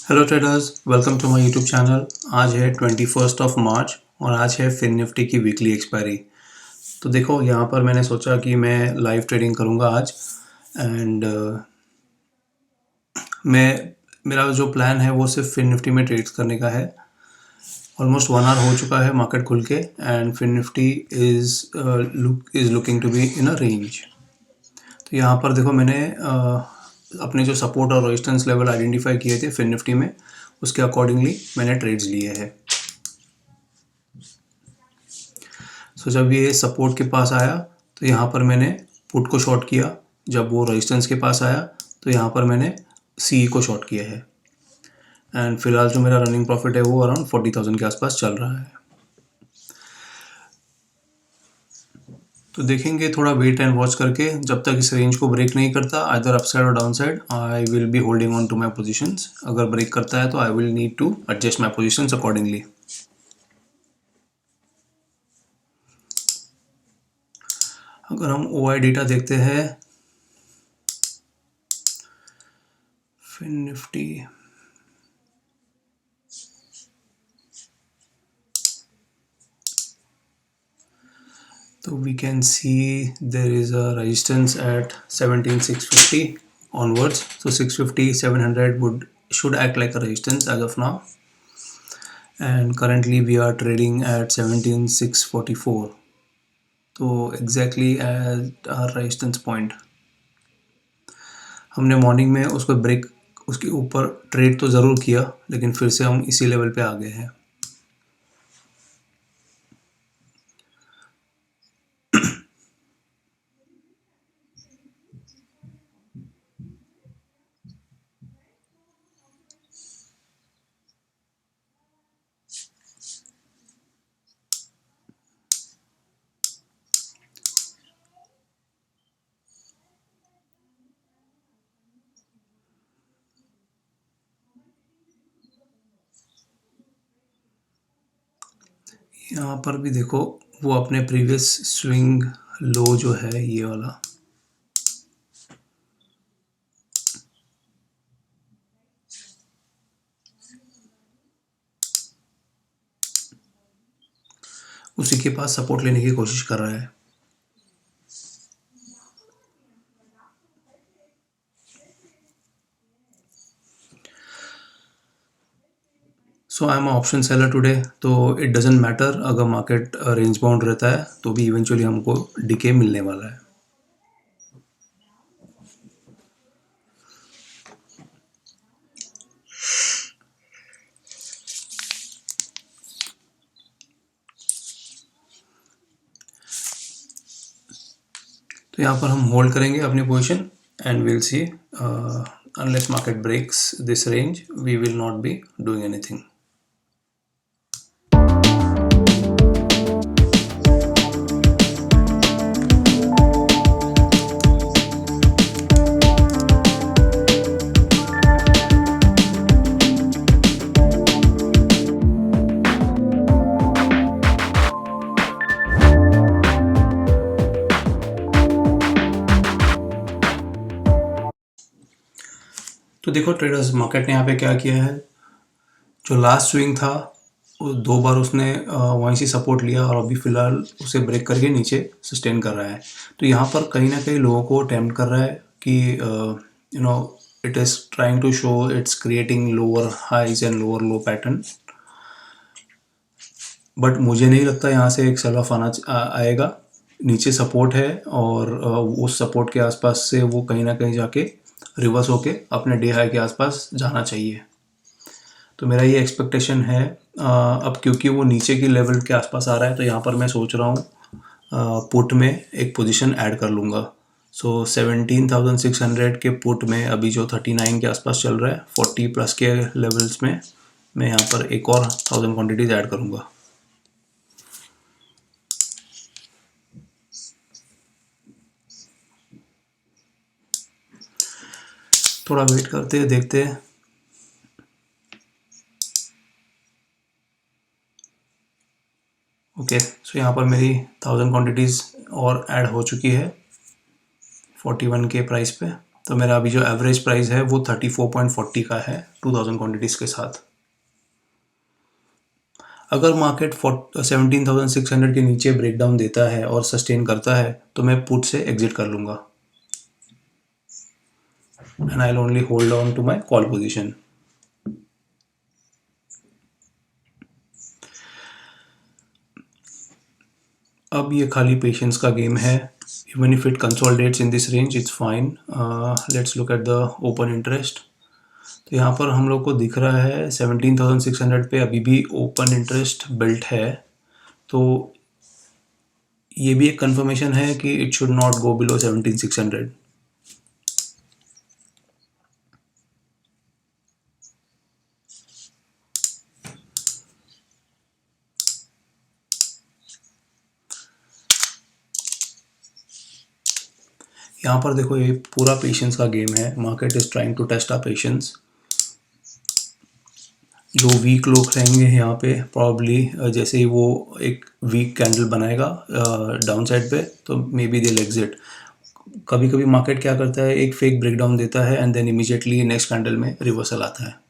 Hello traders, welcome to my YouTube channel. आज है 21 March और आज है फिन निफ्टी की वीकली एक्सपायरी। तो देखो, यहाँ पर मैंने सोचा कि मैं लाइव ट्रेडिंग करूँगा आज। एंड मेरा जो प्लान है वो सिर्फ फिन निफ्टी में ट्रेड्स करने का है। ऑलमोस्ट 1 आवर हो चुका है मार्केट खुल के and Fin Nifty is looking to be in a range. तो यहाँ पर देखो, मैंने अपने जो सपोर्ट और रेजिस्टेंस लेवल आइडेंटिफाई किए थे फिन निफ्टी में, उसके अकॉर्डिंगली मैंने ट्रेड्स लिए हैं। सो जब ये सपोर्ट के पास आया तो यहाँ पर मैंने पुट को शॉर्ट किया। जब वो रेजिस्टेंस के पास आया तो यहाँ पर मैंने सी को शॉर्ट किया है। एंड फिलहाल जो मेरा रनिंग प्रॉफिट है वो अराउंड 40,000 के आसपास चल रहा है। तो देखेंगे, थोड़ा वेट एंड वॉच करके, जब तक इस रेंज को ब्रेक नहीं करता आइदर अपसाइड और down side, I will be holding on to my positions. अगर ब्रेक करता है तो I will need to adjust my positions accordingly. अगर हम OI डेटा देखते हैं, Fin Nifty so we can see there is a resistance at 17,650 onwards. So 650 700 should act like a resistance as of now, and currently we are trading at 17,644, तो exactly at our resistance point। हमने morning में उसको break, उसके ऊपर trade तो ज़रूर किया, लेकिन फिर से हम इसी लेवल पे आ गए हैं। यहाँ पर भी देखो, वो अपने प्रीवियस स्विंग लो जो है ये वाला, उसी के पास सपोर्ट लेने की कोशिश कर रहा है। So I am option seller today, तो इट डजेंट मैटर अगर मार्केट रेंज बाउंड रहता है तो भी इवेंचुअली हमको डीके मिलने वाला है। तो यहाँ पर हम होल्ड करेंगे अपनी position and will see, unless market breaks this range we will not be doing anything. तो देखो ट्रेडर्स, मार्केट ने यहाँ पे क्या किया है, जो लास्ट स्विंग था वो 2 बार उसने वहीं से सपोर्ट लिया और अभी फ़िलहाल उसे ब्रेक करके नीचे सस्टेन कर रहा है। तो यहाँ पर कहीं ना कहीं लोगों को अटेम्प्ट कर रहा है कि you know it is trying to show it's creating lower highs and lower low pattern. But मुझे नहीं लगता यहाँ से एक सेल ऑफ आएगा। नीचे सपोर्ट है और उस सपोर्ट के आसपास से वो कहीं ना कहीं जाके रिवर्स होके अपने डे हाई के आसपास जाना चाहिए। तो मेरा ये एक्सपेक्टेशन है। अब क्योंकि वो नीचे की लेवल के आसपास आ रहा है तो यहाँ पर मैं सोच रहा हूँ पुट में एक पोजीशन ऐड कर लूँगा। सो 17,600 के पुट में अभी जो 39 के आसपास चल रहा है, 40 प्लस के लेवल्स में मैं यहाँ पर एक और 1000 क्वान्टिटीज ऐड करूँगा। थोड़ा वेट करते हैं, देखते हैं। ओके, सो यहाँ पर मेरी 1000 क्वान्टिटीज़ और ऐड हो चुकी है 41 के प्राइस पे। तो मेरा अभी जो एवरेज प्राइस है वो 34.40 का है 2000 क्वांटिटीज़ के साथ। अगर मार्केट 17,600 के नीचे ब्रेकडाउन देता है और सस्टेन करता है तो मैं पुट से एग्जिट कर लूँगा and I will only hold on to my call position. अब ये खाली पेशेंस का गेम है। Even if it consolidates in this range it's fine. Let's look at the open interest. तो यहाँ पर हम लोग को दिख रहा है 17,600 पे अभी भी ओपन इंटरेस्ट बिल्ट है। तो ये भी एक कंफर्मेशन है कि it should not go below 17,600। यहाँ पर देखो ये पूरा पेशेंस का गेम है। Market is trying to test our patience. जो वीक लोग रहेंगे यहाँ पे प्रॉब्ली जैसे ही वो एक वीक कैंडल बनाएगा डाउन साइड पे तो मे बी दिल एग्जिट। कभी कभी मार्केट क्या करता है, एक फेक ब्रेकडाउन देता है and then immediately next candle में रिवर्सल आता है।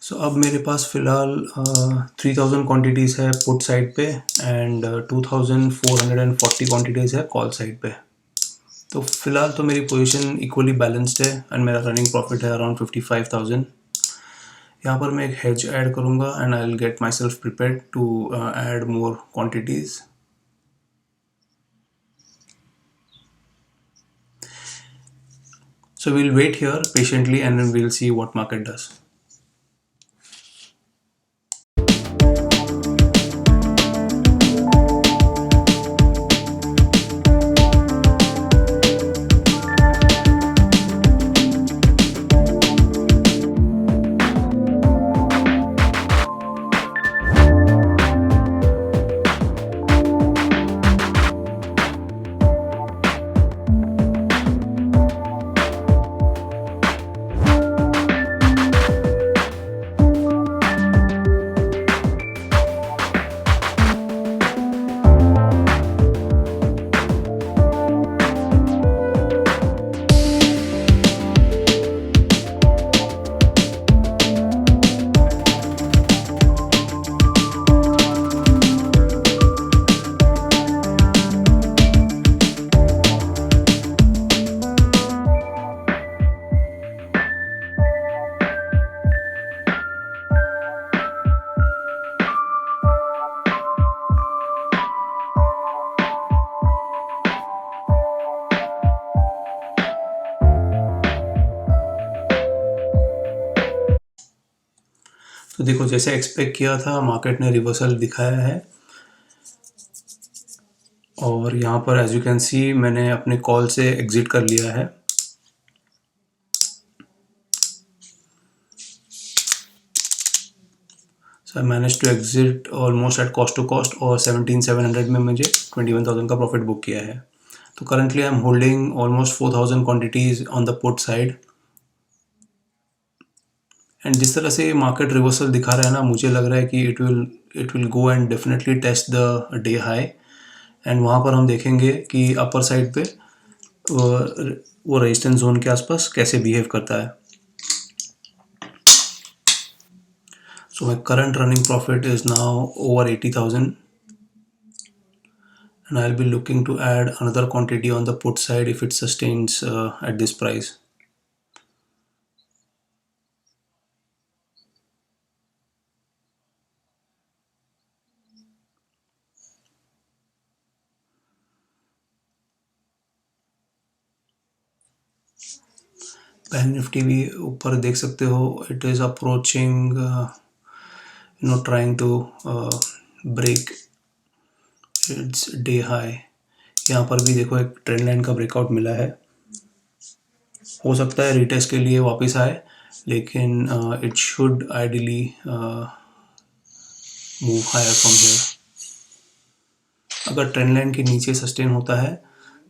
सो अब मेरे पास फ़िलहाल 3000 क्वांटिटीज़ है पुट साइड पे एंड 2440 क्वांटिटीज़ है कॉल साइड पे। तो फ़िलहाल तो मेरी पोजीशन इक्वली बैलेंस्ड है एंड मेरा रनिंग प्रॉफिट है अराउंड 55,000। यहाँ पर मैं एक हेज ऐड करूँगा and I will get myself prepared to add more quantities. So we'll wait here patiently and then we'll see what market does. तो देखो जैसे एक्सपेक्ट किया था मार्केट ने रिवर्सल दिखाया है और यहाँ पर एज यू कैन सी मैंने अपने कॉल से एग्जिट कर लिया है। So I manage to exit almost at cost to cost और 17,700 में मुझे 21,000 का प्रॉफिट बुक किया है। तो currently I am holding almost 4,000 quantities on the put side and जिस तरह से मार्केट रिवर्सल दिखा रहा है ना, मुझे लग रहा है कि it will go and definitely test the day high and वहाँ पर हम देखेंगे कि अपर साइड पे वो रेजिस्टेंस जोन के आसपास कैसे बिहेव करता है। So my current running profit is now over 80,000 and I'll be looking to add another quantity on the put side if it sustains at this price. Bank Nifty भी ऊपर देख सकते हो, it is approaching trying to break its day high. यहाँ पर भी देखो एक ट्रेंड लाइन का ब्रेकआउट मिला है। हो सकता है रिटेस्ट के लिए वापस आए, लेकिन it should ideally move higher from here. अगर ट्रेंड लाइन के नीचे सस्टेन होता है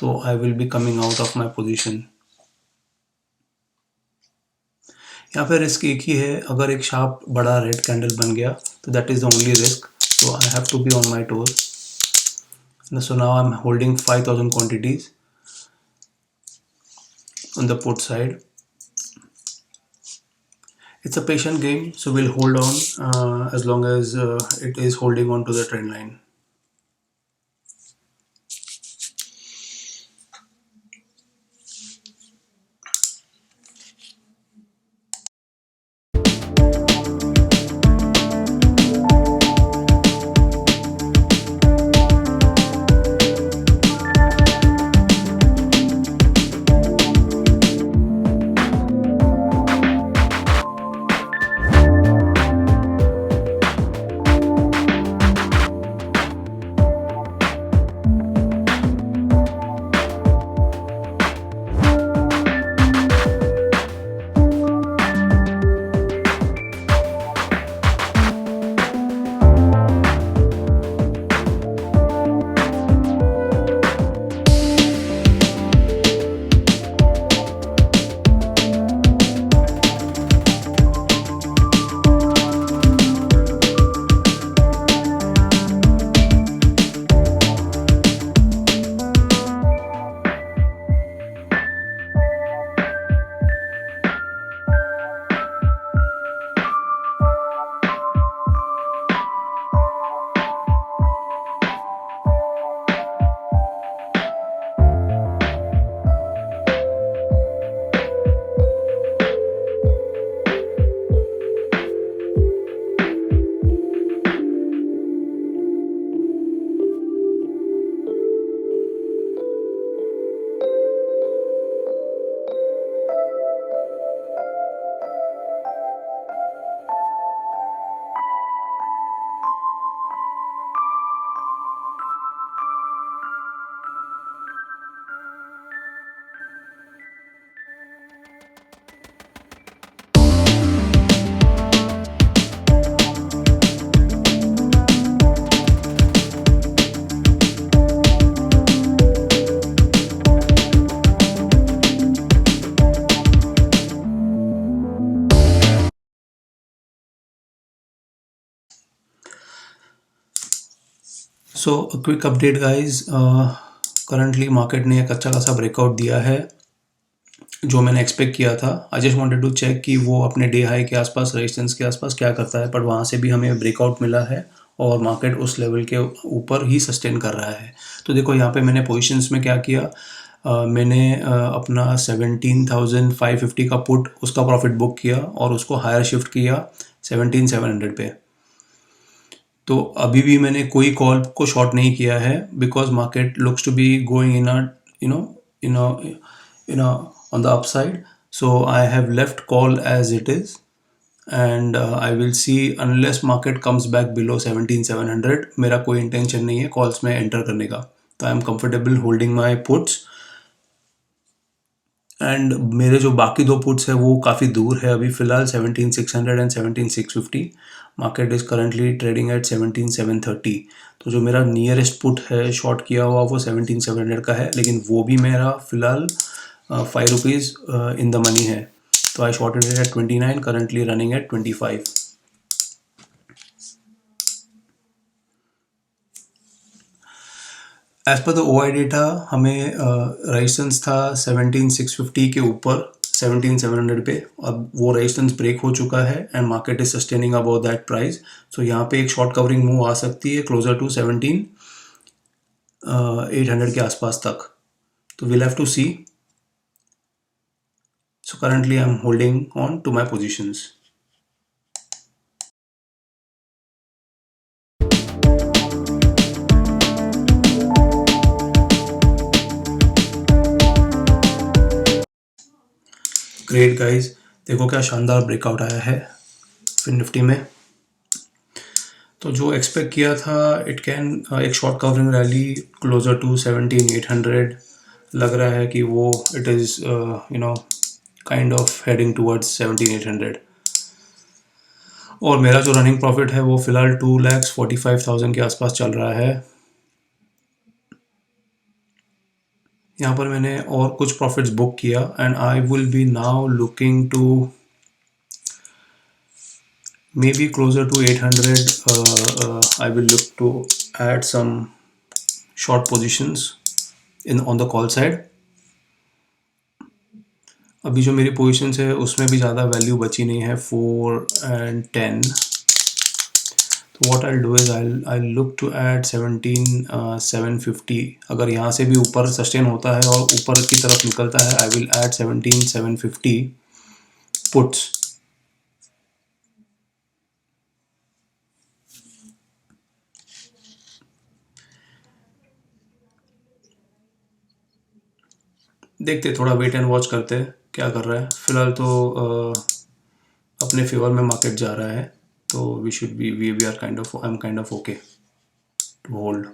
तो I will be coming out of my position. यहाँ पे रिस्क एक ही है, अगर एक शार्प बड़ा रेड कैंडल बन गया तो that is the only risk, so I have to be on my toes. So now I'm holding 5,000 quantities on the put side. It's a patient game, so we'll hold on as long as it is holding on to the trend line. So quick update guys, currently market ने एक अच्छा खासा breakout दिया है जो मैंने expect किया था। I just wanted to check कि वो अपने डे हाई के आसपास, रेजिस्टेंस के आसपास क्या करता है, पर वहाँ से भी हमें ब्रेकआउट मिला है और मार्केट उस लेवल के ऊपर ही सस्टेन कर रहा है। तो देखो यहाँ पे मैंने पोजीशंस में क्या किया, मैंने अपना 17,550 का पुट, उसका प्रॉफिट बुक किया और उसको हायर शिफ्ट किया 17,700 पे। तो अभी भी मैंने कोई कॉल को शॉर्ट नहीं किया है because market looks to be going in a on the upside, so I have left call as it is and I will see unless market comes back below 17,700। मेरा कोई इंटेंशन नहीं है calls में enter करने का, तो I am comfortable holding my puts. And मेरे जो बाकी दो पुट्स है वो काफ़ी दूर है अभी फ़िलहाल, 17,600 and 17,650। Market is currently trading at 17,730। तो जो मेरा नियरेस्ट पुट है शॉर्ट किया हुआ वो 17,700 का है, लेकिन वो भी मेरा फ़िलहाल 5 रुपीज़ इन द मनी है। तो I shorted it at 29, currently running at 25। As per the OI data हमें रेजिस्टेंस था 17,650 के ऊपर 17,700 पे, अब वो रेजिस्टेंस ब्रेक हो चुका है and market is sustaining about that price. So यहाँ पे एक शॉर्ट कवरिंग मूव आ सकती है क्लोजर टू 17,800 के आसपास तक, तो we'll have to see. So currently I am holding on to my positions. Great guys, देखो क्या शानदार ब्रेकआउट आया है फिर निफ्टी में। तो जो एक्सपेक्ट किया था इट कैन एक short covering rally closer to 17,800 लग रहा है कि वो it is kind of heading towards 17,800। और मेरा जो रनिंग प्रॉफिट है वो फ़िलहाल 2,45,000 के आसपास चल रहा है। यहाँ पर मैंने और कुछ प्रॉफिट्स बुक किया and I will be now looking to maybe closer to 800. I will look to add some short positions in on the call side. अभी जो मेरी पोजीशंस है उसमें भी ज़्यादा वैल्यू बची नहीं है, 4 and 10. तो what I'll do is I'll look to add 17,750. अगर यहाँ से भी ऊपर सस्टेन होता है और ऊपर की तरफ निकलता है, I will add 17,750 puts. देखते, थोड़ा वेट एंड वॉच करते हैं क्या कर रहा है। फिलहाल तो अपने फेवर में मार्केट जा रहा है, तो we are kind of, I am kind of okay to hold.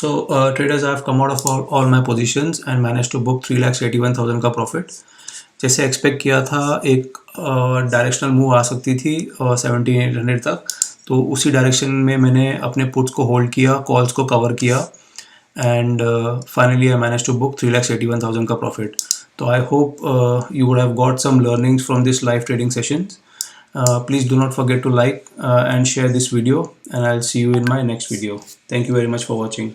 So traders, I've come out of all my positions and managed to book 3,81,000 का प्रॉफिट. जैसे एक्सपेक्ट किया था एक डायरेक्शनल मूव आ सकती थी 17,800 तक, तो उसी डायरेक्शन में मैंने अपने पुट्स को होल्ड किया, कॉल्स को कवर किया, and finally I manage to book 3,81,000 का प्रॉफिट. तो I hope you would have got some learnings from this live trading sessions. Please do not forget to like and share this video, and I'll see you in my next video. Thank you very much for watching.